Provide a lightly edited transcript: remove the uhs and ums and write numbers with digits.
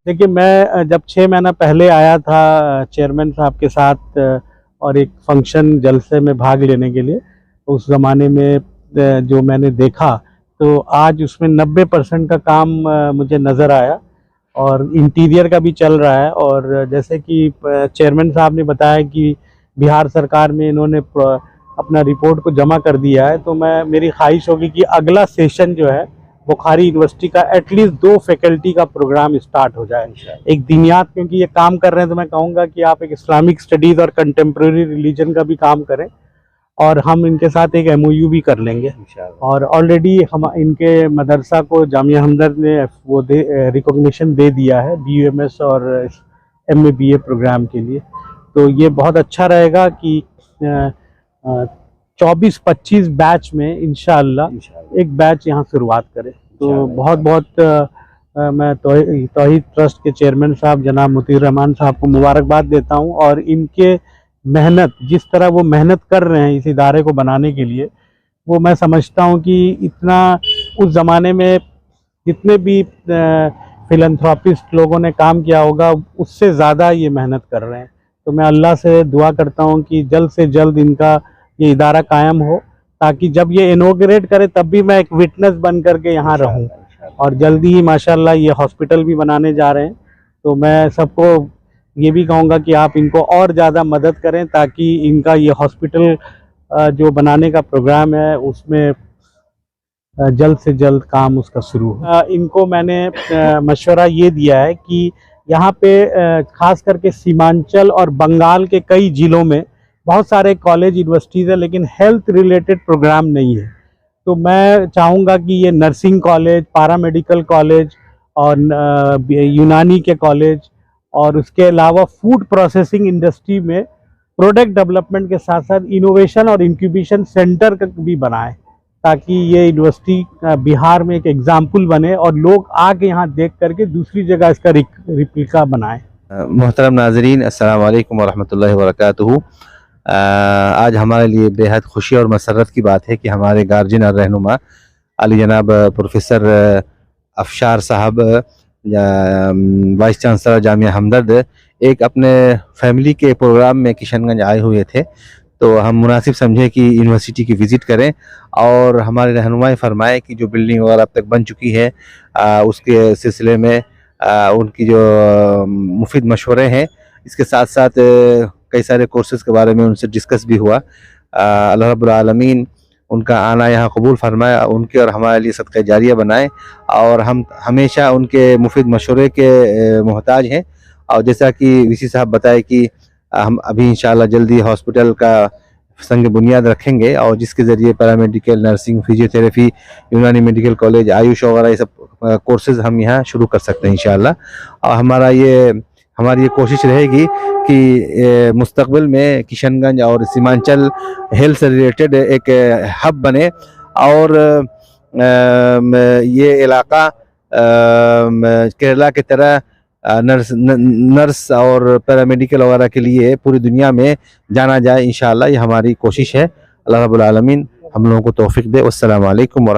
देखिए, मैं जब 6 महीना पहले आया था चेयरमैन साहब के साथ और एक फंक्शन जलसे में भाग लेने के लिए, तो उस ज़माने में जो मैंने देखा, तो आज उसमें 90% का काम मुझे नज़र आया और इंटीरियर का भी चल रहा है। और जैसे कि चेयरमैन साहब ने बताया कि बिहार सरकार में इन्होंने अपना रिपोर्ट को जमा कर दिया है, तो मेरी ख्वाहिश होगी कि अगला सेशन जो है बुखारी यूनिवर्सिटी का एटलीस्ट 2 फैकल्टी का प्रोग्राम स्टार्ट हो जाए। एक दिनियात, क्योंकि ये काम कर रहे हैं, तो मैं कहूँगा कि आप एक इस्लामिक स्टडीज़ और कंटेम्प्रेरी रिलीजन का भी काम करें और हम इनके साथ एक MOU भी कर लेंगे। और ऑलरेडी हम इनके मदरसा को जामिया हमदर्द ने वो रिकॉग्निशन दे दिया है BUMS और MA BA प्रोग्राम के लिए। तो ये बहुत अच्छा रहेगा कि 24-25 बैच में इंशाअल्लाह एक बैच यहाँ शुरुआत करें। तो बहुत बहुत मैं तौहीद ट्रस्ट के चेयरमैन साहब जनाब मुतीर रहमान साहब को मुबारकबाद देता हूँ। और इनके मेहनत, जिस तरह वो मेहनत कर रहे हैं इस इदारे को बनाने के लिए, वो मैं समझता हूँ कि इतना उस ज़माने में जितने भी फिलैंथ्रोपिस्ट लोगों ने काम किया होगा, उससे ज़्यादा ये मेहनत कर रहे हैं। तो मैं अल्लाह से दुआ करता हूँ कि जल्द से जल्द इनका ये इदारा कायम हो, ताकि जब ये इनॉग्रेट करे तब भी मैं एक विटनेस बन करके यहाँ रहूँ। और जल्दी ही माशाल्लाह ये हॉस्पिटल भी बनाने जा रहे हैं। तो मैं सबको ये भी कहूँगा कि आप इनको और ज़्यादा मदद करें, ताकि इनका ये हॉस्पिटल जो बनाने का प्रोग्राम है उसमें जल्द से जल्द काम उसका शुरू हो। इनको मैंने मशवरा ये दिया है कि यहाँ पे खास करके सीमांचल और बंगाल के कई ज़िलों में बहुत सारे कॉलेज यूनिवर्सिटीज़ है, लेकिन हेल्थ रिलेटेड प्रोग्राम नहीं है। तो मैं चाहूँगा कि ये नर्सिंग कॉलेज, पैरामेडिकल कॉलेज और यूनानी के कॉलेज और उसके अलावा फूड प्रोसेसिंग इंडस्ट्री में प्रोडक्ट डेवलपमेंट के साथ साथ इनोवेशन और इंक्यूबेशन सेंटर भी बनाएं, ताकि ये यूनिवर्सिटी बिहार में एक एग्जाम्पल बने और लोग आके यहाँ देख करके दूसरी जगह इसका रिप्लिका बनाएं। मोहतरम नाजरीन, अस्सलाम वालेकुम वरहमतुल्लाहि वबरकातुहू। आज हमारे लिए बेहद खुशी और मसरत की बात है कि हमारे गार्जियन और रहनुमा अली जनाब प्रोफेसर अफशार साहब, वाइस चांसलर जामिया हमदर्द, एक अपने फैमिली के प्रोग्राम में किशनगंज आए हुए थे। तो हम मुनासिब समझे कि यूनिवर्सिटी की विज़िट करें और हमारे रहनुमाएं फरमाए कि जो बिल्डिंग वगैरह अब तक बन चुकी है उसके सिलसिले में उनकी जो मुफीद मशवरे हैं, इसके साथ साथ कई सारे कोर्सेज़ के बारे में उनसे डिस्कस भी हुआ। अल्लाह रब्बुल आलमीन उनका आना यहाँ कबूल फरमाए, उनके और हमारे लिए सदक़ा जारिया बनाए और हम हमेशा उनके मुफीद मशवरे के मोहताज हैं। और जैसा कि VC साहब बताए कि हम अभी इंशाअल्लाह जल्दी हॉस्पिटल का संग बुनियाद रखेंगे और जिसके ज़रिए पैरामेडिकल, नर्सिंग, फिजियोथेरेपी, यूनानी मेडिकल कॉलेज, आयुष वगैरह ये सब कोर्सेज़ हम यहाँ शुरू कर सकते हैं इंशाअल्लाह। और हमारी ये कोशिश रहेगी कि मुस्तक़बिल में किशनगंज और सीमांचल हेल्थ से रिलेटेड एक हब बने और ये इलाका केरला की तरह नर्स और पैरामेडिकल वगैरह के लिए पूरी दुनिया में जाना जाए इंशाअल्लाह। ये हमारी कोशिश है। अल्लाह रब्बुल आलमीन हम लोगों को तौफीक दे। वस्सलामु अलैकुम।